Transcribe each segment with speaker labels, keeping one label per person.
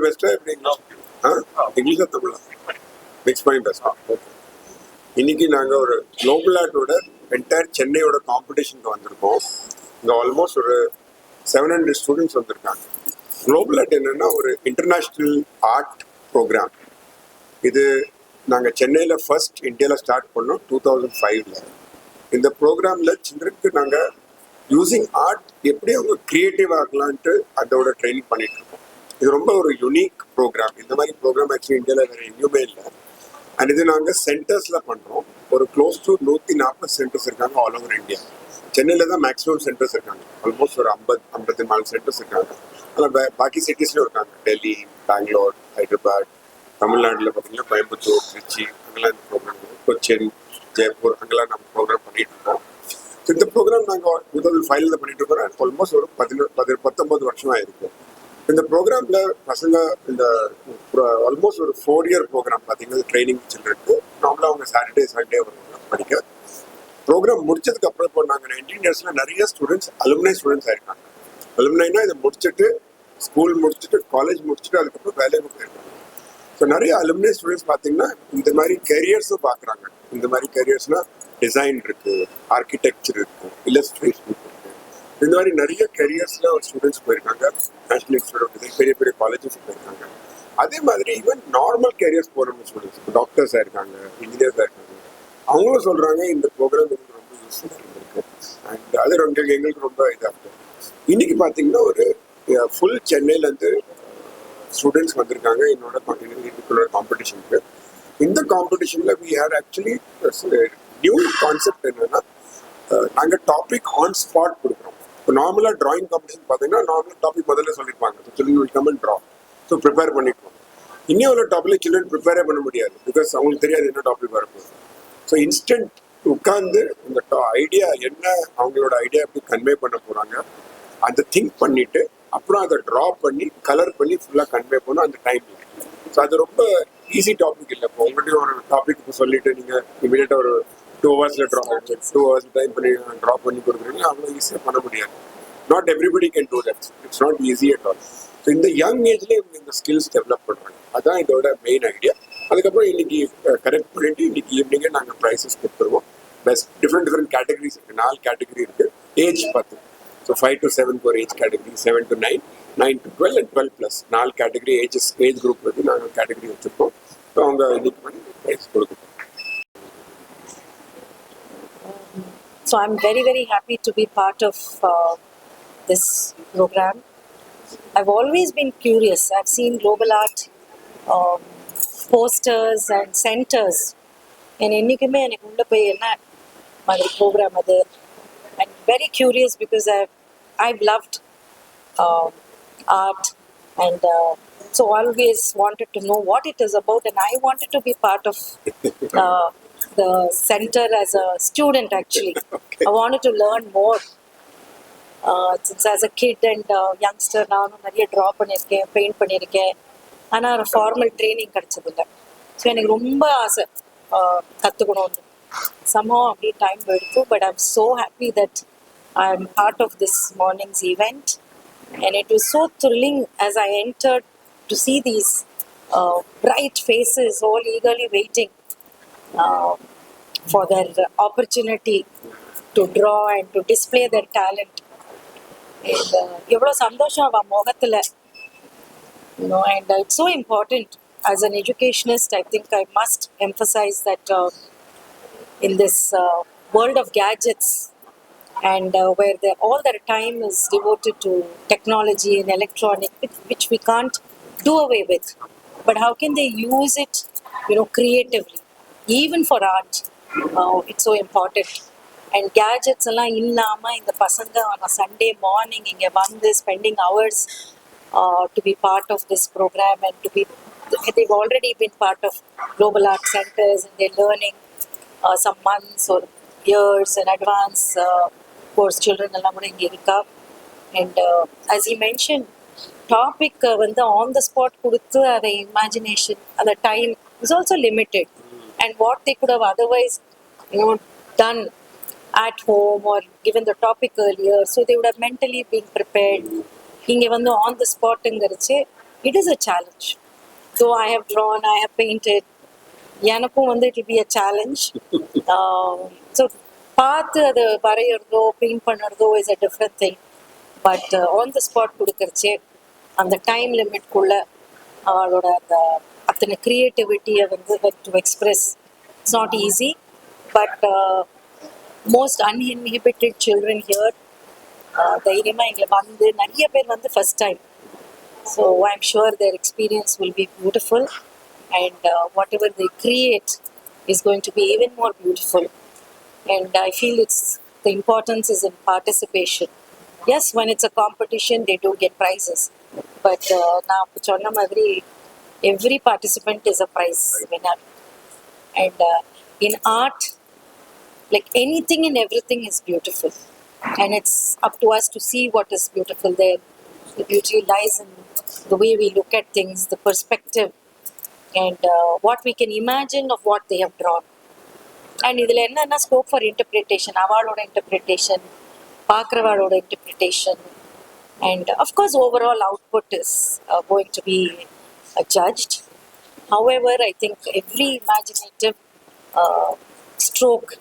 Speaker 1: பெஸ்ட்டா எப்படி இங்கிலீஷா தமிழா மிக்ஸ் பண்ணி பேசலாம். ஓகே. இன்னைக்கு நாங்கள் ஒரு குளோபல் ஆர்ட்டோட என்டையர் சென்னையோட காம்படிஷனுக்கு வந்திருக்கோம். இங்கே ஆல்மோஸ்ட் ஒரு 700 ஸ்டூடெண்ட்ஸ் வந்திருக்காங்க. குளோபல் ஆர்ட் என்னன்னா ஒரு இன்டர்நேஷ்னல் ஆர்ட் ப்ரோக்ராம். இது நாங்கள் சென்னையில் ஃபர்ஸ்ட் இந்தியாவில் ஸ்டார்ட் பண்ணோம் 2005. இந்த ப்ரோக்ராமில் சில்ட்ரனுக்கு நாங்கள் யூஸிங் ஆர்ட் எப்படி அவங்க கிரியேட்டிவ் ஆகலான்ட்டு அதோட ட்ரைனிங் பண்ணிட்டு இருக்கோம். இது ரொம்ப ஒரு யூனிக் ப்ரோக்ராம். இந்த மாதிரி ப்ரோக்ராம் ஆக்சுவலி இந்தியாவில் வேறு எங்கேயுமே இல்லை. அண்ட் இது நாங்கள் சென்டர்ஸில் பண்ணுறோம். ஒரு க்ளோஸ் டு 140 சென்டர்ஸ் இருக்காங்க ஆல் ஓவர் இந்தியா. சென்னையில் தான் மேக்ஸிமம் சென்டர்ஸ் இருக்காங்க. ஆல்மோஸ்ட் ஒரு 54 சென்டர்ஸ் இருக்காங்க. அதில் பாக்கி சிட்டிஸ்லையும் இருக்காங்க. டெல்லி, பெங்களூர், ஹைதராபாத், தமிழ்நாட்டில் பார்த்தீங்கன்னா கோயம்புத்தூர், திருச்சி, அங்கெல்லாம் இந்த ப்ரோக்ராம், கொச்சின், ஜெய்ப்பூர், அங்கெல்லாம் நம்ம ப்ரோக்ராம் பண்ணிட்டு இருக்கோம். இந்த ப்ரோக்ராம் நாங்கள் 2005 பண்ணிட்டு இருக்கோம். ஆல்மோஸ்ட் ஒரு 19 வருஷம் ஆயிருக்கு. இந்த ப்ரோக்ராம்ல பசங்க இந்த ஆல்மோஸ்ட் ஒரு 4 இயர் ப்ரோக்ராம் பார்த்தீங்கன்னா ட்ரைனிங் சில்ட்ரனுக்கு. நார்மலாக அவங்க சாட்டர்டே சண்டே வருவாங்க படிக்க. ப்ரோக்ராம் முடிச்சதுக்கு அப்புறம் இப்போ நாங்கள் 19 இயர்ஸ்ல நிறைய ஸ்டூடெண்ட்ஸ் அலுமினை ஸ்டூடெண்ட்ஸ் ஆயிருக்காங்க. அலுமினைனா இதை முடிச்சுட்டு ஸ்கூல் முடிச்சுட்டு காலேஜ் முடிச்சுட்டு அதுக்கப்புறம் வேலைக்கு போயிருக்காங்க. ஸோ நிறைய அலுமினை ஸ்டூடெண்ட்ஸ் பார்த்தீங்கன்னா இந்த மாதிரி கெரியர்ஸும் பார்க்குறாங்க. இந்த மாதிரி கெரியர்ஸ்னா டிசைன் இருக்கு, ஆர்கிடெக்சர் இருக்கு, இல்லஸ்ட்ரேஷன் இருக்கு. இந்த மாதிரி நிறைய கெரியர்ஸ்ல ஒரு ஸ்டூடெண்ட்ஸ் போயிருக்காங்க. நேஷனல் இன்ஸ்டியூட் ஆஃப் டிசைன் பெரிய பெரிய காலேஜஸ் போயிருக்காங்க. அதே மாதிரி ஈவன் நார்மல் கெரியர்ஸ் போகிற ஸ்டூடெண்ட்ஸ் டாக்டர்ஸாக இருக்காங்க, இன்ஜினியர்ஸாக இருக்காங்க. அவங்களும் சொல்றாங்க இந்த ப்ரோக்ராம் எங்களுக்கு ரொம்ப யூஸ்ஃபுல்லாக இருந்திருக்கு. அண்ட் அது எங்களுக்கு ரொம்ப இதாக இருக்கும். இன்னைக்கு பார்த்தீங்கன்னா ஒரு ஃபுல் சென்னையிலேருந்து ஸ்டூடெண்ட்ஸ் வந்திருக்காங்க என்னோட காம்படிஷனுக்கு. இந்த காம்படிஷனில் we had actually new concept என்னன்னா நாங்கள் டாபிக் ஆன் ஸ்பாட் கொடுக்குறோம். இப்போ நார்மலாக டிராயிங் காம்படிஷன் பார்த்தீங்கன்னா நார்மல் டாபிக் முதல்ல சொல்லியிருப்பாங்க. Children will come and draw. So prepare பண்ணிக்குவோம். இன்னும் ஒரு டாபிக் சில்ட்ரன் ப்ரிப்பேரே பண்ண முடியாது. பிகாஸ் அவங்களுக்கு தெரியாது என்ன டாபிக் வரப்போகுது. ஸோ இன்ஸ்டன்ட் உட்காந்து இந்த ஐடியா என்ன, அவங்களோட ஐடியா எப்படி கன்வே பண்ண போகிறாங்க அதை திங்க் பண்ணிட்டு அப்புறம் அதை ட்ரா பண்ணி கலர் பண்ணி ஃபுல்லாக கன்வே பண்ணணும் அந்த டைமில். ஸோ அது ரொம்ப ஈஸி டாபிக் இல்லை. இப்போ உங்கள்கிட்ட ஒரு டாபிக் இப்போ சொல்லிட்டு நீங்கள் இமீடியட்டாக ஒரு 2 ஹவர்ஸில் 2 ஹவர்ஸ் டைம் பண்ணி ட்ரா பண்ணி கொடுக்குறீங்க, அவ்வளோ ஈஸியாக பண்ண முடியாது. Not everybody can do that. It's not easy at all. So இந்த யங் ஏஜ்லேயே இவங்க இந்த ஸ்கில்ஸ் டெவலப் பண்ணுறாங்க. அதுதான் இதோட மெயின் ஐடியா. அதுக்கப்புறம் இன்னைக்கு கரெக்ட் பண்ணிட்டு இன்னைக்கு ஈவினிங்கே நாங்கள் ப்ரைஸஸ் கொடுத்துருவோம். பெஸ்ட் டிஃப்ரெண்ட் கேட்டகரிஸ் இருக்குது. 4 கேட்டகரி இருக்குது. ஏஜ் பார்த்து ஸோ 5 to 7 ஒரு age category, 7 to 9, 9 to 12 and 12+. 4 category age group வந்து நாங்கள் கேட்டகரி வச்சுருக்கோம். ஸோ அவங்க இன்னைக்கு பண்ணி ப்ரைஸ் கொடுக்குறோம்.
Speaker 2: So I'm very, very happy to be part of this program. I've always been curious. I've seen Globalart posters and centers. And என்னைக்குமே எனக்கு உள்ள போய் என்ன மாதிரி ப்ரோக்ராம் அது. I'm very curious because I've loved art and so always wanted to know what it is about, and I wanted to be part of the center as a student actually. Okay. I wanted to learn more. Since as a kid and youngster நானும் நிறைய draw பண்ணியிருக்கேன், paint பண்ணியிருக்கேன். ஆனால் ஒரு formal training கிடைச்சதில்லை. So எனக்கு ரொம்ப ஆசை கற்றுக்கணும்னு. somehow அப்படியே டைம் எடுத்து. But I'm so happy that I'm part of this morning's event, and it was so thrilling as I entered to see these bright faces all eagerly waiting for their opportunity to draw and to display their talent. And எவ்வளோ சந்தோஷம் அவ முகத்தில். And it's so important as an educationist. I think I must emphasize that in this world of gadgets and where all their time is devoted to technology and electronic, which we can't do away with, but how can they use it, creatively, even for art? It's so important. And gadgets எல்லாம் இல்லாமல் இந்த பசங்க on a Sunday morning இங்கே வந்து spending hours to be part of this program and they've already been part of global art centers and they're learning some months or years in advance course. Children எல்லாம் கூட இங்கே இருக்கா. And as he mentioned, topic வந்து on the spot கொடுத்து அதை imagination அந்த time is also limited. And what they could have otherwise done at home or given the topic earlier, so they would have mentally been prepared. இங்கே வந்து on the ஸ்பாட்டுங்கிறச்சு it is a challenge. Though I have drawn, I have painted, எனக்கும் வந்து it will be a challenge. So பார்த்து அது வரைகிறதோ paint பண்ணுறதோ is a different thing. But on the spot கொடுக்கறச்சே அந்த time லிமிட்குள்ள அவளோட அந்த அத்தனை க்ரியேட்டிவிட்டியை வந்து to express, it's not easy. But most uninhibited children here தைரியமாக எங்களை வந்து நிறைய பேர் வந்து first time. So I'm sure their experience will be beautiful, and whatever they create is going to be even more beautiful. And I feel the importance is in participation. Yes, when it's a competition, they do get prizes. But now, every participant is a prize winner. And in art, like anything and everything is beautiful. And it's up to us to see what is beautiful there. The beauty lies in the way we look at things, the perspective, and what we can imagine of what they have drawn. And இதில் என்னன்னா scope for interpretation, அவளோட interpretation, பார்க்குறவாளோட interpretation, and of course overall output is going to be judged. However, I think every imaginative stroke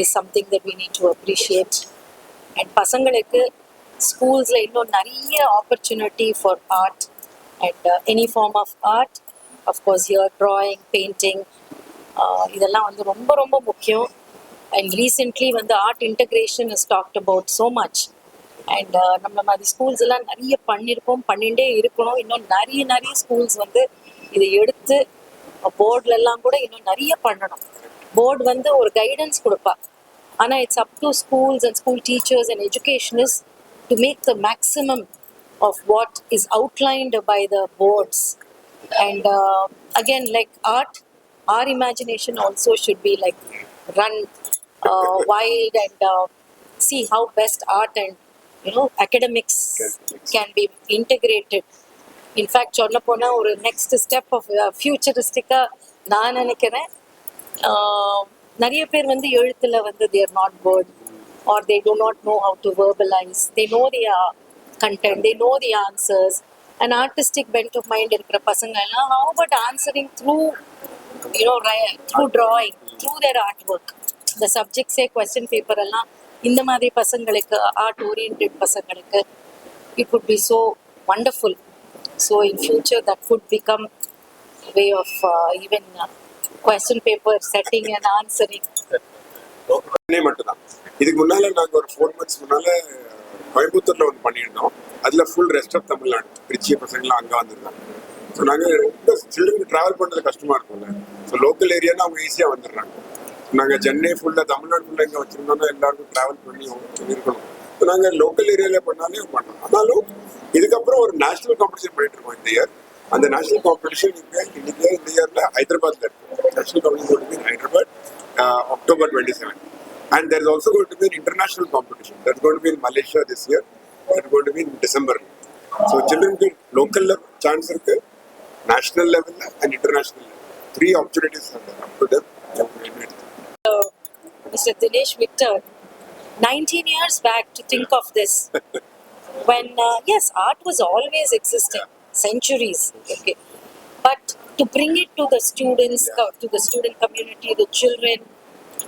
Speaker 2: is something that we need to appreciate. And பசங்களுக்கு ஸ்கூல்ஸில் இன்னும் நிறைய opportunity for art and any form of art. Of course here drawing, painting, இதெல்லாம் வந்து ரொம்ப ரொம்ப முக்கியம். And recently வந்து art integration is talked about so much. And நம்ம மாதிரி ஸ்கூல்ஸ் எல்லாம் நிறைய பண்ணிகிட்டே இருக்கணும். இன்னும் நிறைய ஸ்கூல்ஸ் வந்து இதை எடுத்து போர்ட்லெல்லாம் கூட இன்னும் நிறைய பண்ணணும். போர்டு வந்து ஒரு கைடன்ஸ் கொடுப்பா, ஆனால் it's up to schools and school teachers and educationists to make the maximum of what is outlined by the boards. And again, like art, our imagination also should be like run wild and see how best art and academics can be integrated. In fact, சொன்ன போனா ஒரு next step of futuristic-ஆ நான் நினைக்கிறேன். நிறைய பேர் வந்து எழுத்துல வந்து they are not good, or they do not know how to verbalize. They know the content, they know the answers. An artistic bent of mind இருக்கிற பசங்க எல்லாம் how about answering through through drawing, through their artwork. The subjects say question paper எல்லாம் இந்த மாதிரி பசங்களுக்கு, art oriented பசங்களுக்கு, it would be so wonderful. So in future that could become a way of even question paper setting and answering.
Speaker 1: மட்டும்தான். இதுக்கு முன்னால நாங்க ஒரு 4 months முன்னால கோயம்புத்தூர்ல ஒன்று பண்ணியிருந்தோம். அதுல full rest of Tamil Nadu Trichy பசங்களாம் அங்கே வந்துருந்தாங்க. ஸோ நாங்கள் ரொம்ப சில்ட்ரனுக்கு ட்ராவல் பண்ணுறது கஷ்டமா இருக்கும்ல. ஸோ லோக்கல் ஏரியானா அவங்க ஈஸியாக வந்துடுறாங்க. நாங்கள் சென்னை ஃபுல்லாக தமிழ்நாடு ஃபுல்லாக எங்கே வச்சிருந்தோம்னா எல்லாருக்கும் ட்ராவல் பண்ணி இருக்கணும். ஸோ நாங்கள் லோக்கல் ஏரியாவில் பண்ணாலே பண்ணோம். ஆனாலும் இதுக்கப்புறம் ஒரு நேஷனல் காம்படிஷன் பண்ணிட்டு இருக்கோம் இந்த இயர். அந்த நேஷனல் காம்படிஷன் இன்னைக்கு இந்த இயர்ல ஹைதராபாத்ல இருக்கு. National competition Hyderabad October 27. And there is also going to be an international competition. That's going to be in Malaysia this year. That's going to be in December. So children get local level chance, national level and international level. 3 opportunities are there up to them.
Speaker 2: Mr. Dinesh Victor, 19 years back to think of this. When, yes, art was always existing, centuries, okay. But to bring it to the students, to the student community, the children,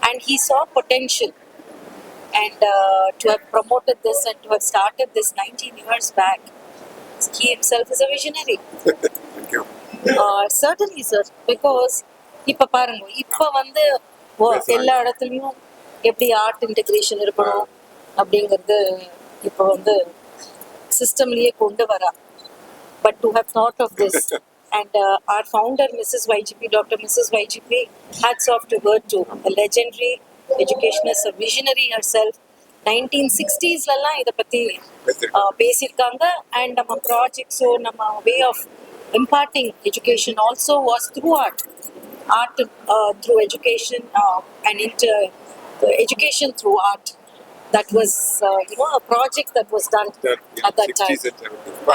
Speaker 2: and he saw potential. And to have promoted this and to have started this 19 years back, he himself is a visionary.
Speaker 1: Thank you.
Speaker 2: Certainly, sir, because இப்போ பாருங்க, இப்போ வந்து எல்லா இடத்துலையும் எப்படி art integration இருக்கணும் அப்படிங்கிறது இப்போ வந்து சிஸ்டம்லயே கொண்டு வரா. But to have thought of this, and our founder, Mrs. YGP, Dr. Mrs. YGP, hats off to her too, a legendary educationist, a visionary herself. 1960s லலாம் இதை பற்றி பேசியிருக்காங்க. And நம்ம ப்ராஜெக்ட்ஸோ நம்ம way of imparting education also was through art through education and education through art. That was a project that was done at that time.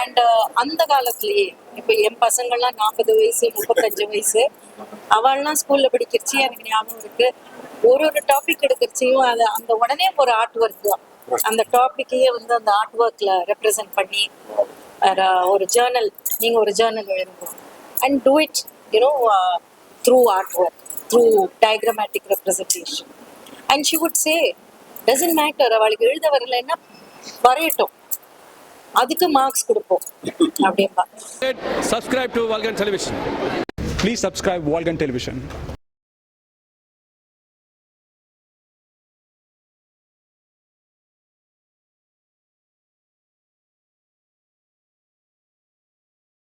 Speaker 2: And அந்த காலத்திலேயே இப்போ என் பசங்கள்லாம் 40 வயசு 35 வயசு அவள்லாம் ஸ்கூல்ல படிக்கிறச்சு எனக்கு ஞாபகம் இருக்கு. ஒரு டாபிக் எடுக்கிறச்சையும் அது அந்த உடனே ஒரு ஆர்ட் ஒர்க் தான். அந்த டாபிக்கையே வந்து அந்த ஆர்ட் ஒர்க்ல ரெப்ரசென்ட் பண்ணி ஒரு ஜேர்னல் நீங்கள் ஒரு ஜேர்னல் எழுதுங்க and do it, you know, through artwork, through diagrammatic representation. And she would say, doesn't matter, அவளுக்கு எழுத வரலைன்னா வரையட்டும், அதுக்கு மார்க்ஸ் கொடுப்போம் அப்படின்பா.
Speaker 3: Subscribe to Vulcan Television.
Speaker 4: Please subscribe Volgan Television.